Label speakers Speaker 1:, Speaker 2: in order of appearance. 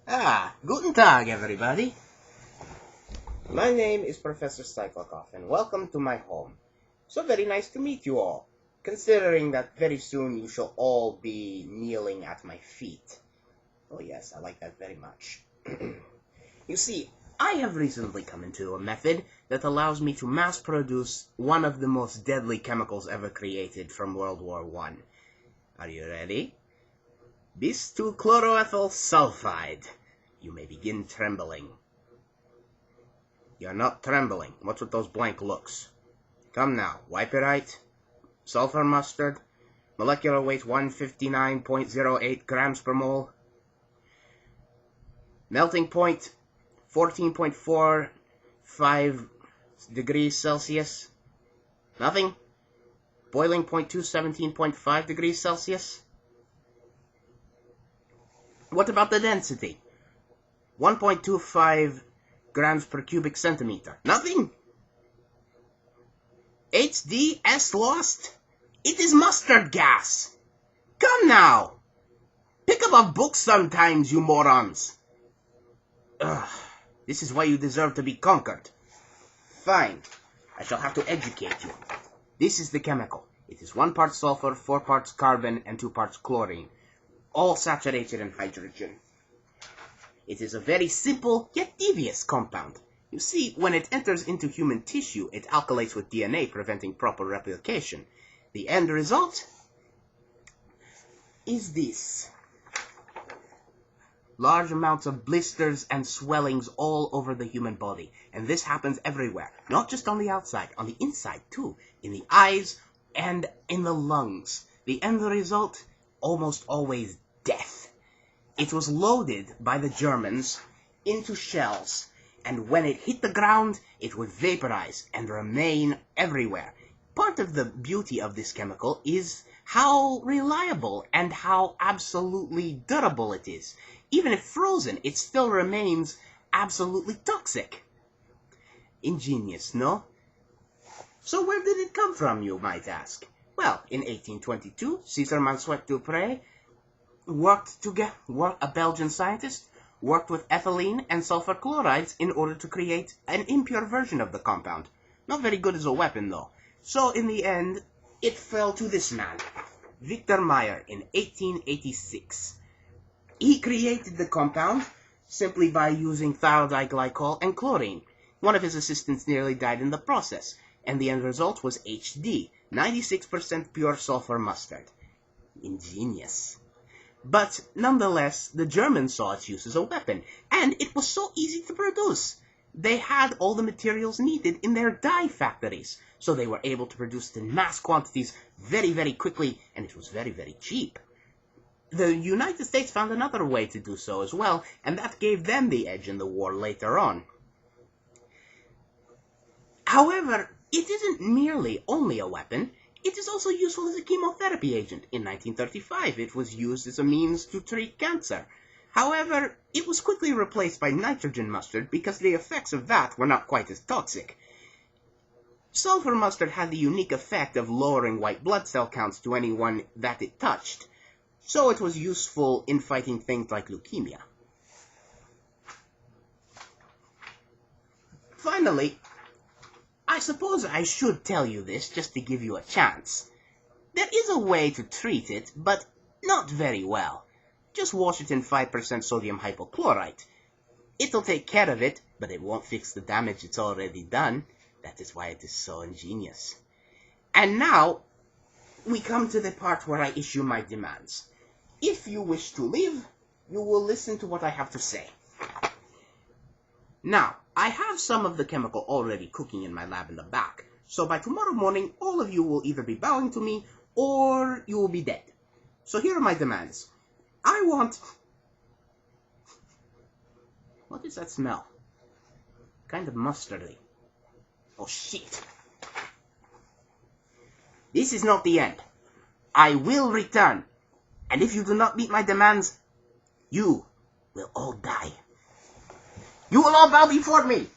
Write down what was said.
Speaker 1: Guten Tag, everybody. My name is Professor Cyclokoff, and welcome to my home. So very nice to meet you all, considering that very soon you shall all be kneeling at my feet. Oh yes, I like that very much. You see, I have recently come into a method that allows me to mass produce one of the most deadly chemicals ever created from World War I. Are you ready? Bis-2-chloroethyl sulfide. You may begin trembling. You're not trembling. What's with those blank looks? Come now, wipe it right. Sulfur mustard. Molecular weight 159.08 grams per mole. Melting point 14.45 degrees Celsius. Nothing? Boiling point 217.5 degrees Celsius. What about the density? 1.25 grams per cubic centimeter. Nothing? HDS lost? It is mustard gas. Come now. Pick up a book sometimes, you morons. This is why you deserve to be conquered. Fine. I shall have to educate you. This is the chemical. It is 1 part sulfur, 4 parts carbon, and 2 parts chlorine, all saturated in hydrogen. It is a very simple yet devious compound. You see, when it enters into human tissue, it alkylates with DNA, preventing proper replication. The end result is this. Large amounts of blisters and swellings all over the human body. And this happens everywhere, not just on the outside, on the inside too, in the eyes and in the lungs. The end result, almost always death. It was loaded by the Germans into shells, and when it hit the ground, it would vaporize and remain everywhere. Part of the beauty of this chemical is how reliable and how absolutely durable it is. Even if frozen, it still remains absolutely toxic. Ingenious, no? So where did it come from, you might ask? Well, in 1822, César Mansuet-Dupré a Belgian scientist, worked with ethylene and sulfur chlorides in order to create an impure version of the compound. Not very good as a weapon, though. So, in the end, it fell to this man, Victor Meyer, in 1886. He created the compound simply by using thiodiglycol and chlorine. One of his assistants nearly died in the process, and the end result was HD, 96% pure sulfur mustard. Ingenious. But, nonetheless, the Germans saw its use as a weapon, and it was so easy to produce. They had all the materials needed in their dye factories, so they were able to produce it in mass quantities very, very quickly, and it was very, very cheap. The United States found another way to do so as well, and that gave them the edge in the war later on. However, it isn't merely only a weapon. It is also useful as a chemotherapy agent. In 1935, it was used as a means to treat cancer. However, it was quickly replaced by nitrogen mustard because the effects of that were not quite as toxic. Sulfur mustard had the unique effect of lowering white blood cell counts to anyone that it touched, so it was useful in fighting things like leukemia. Finally, I suppose I should tell you this just to give you a chance. There is a way to treat it, but not very well. Just wash it in 5% sodium hypochlorite. It'll take care of it, but it won't fix the damage it's already done. That is why it is so ingenious. And now, we come to the part where I issue my demands. If you wish to leave, you will listen to what I have to say. Now, I have some of the chemical already cooking in my lab in the back, so by tomorrow morning, all of you will either be bowing to me, or you will be dead. So here are my demands. I want... What is that smell? Kind of mustardy. Oh, shit. This is not the end. I will return, and if you do not meet my demands, you will all die. You will all bow before me!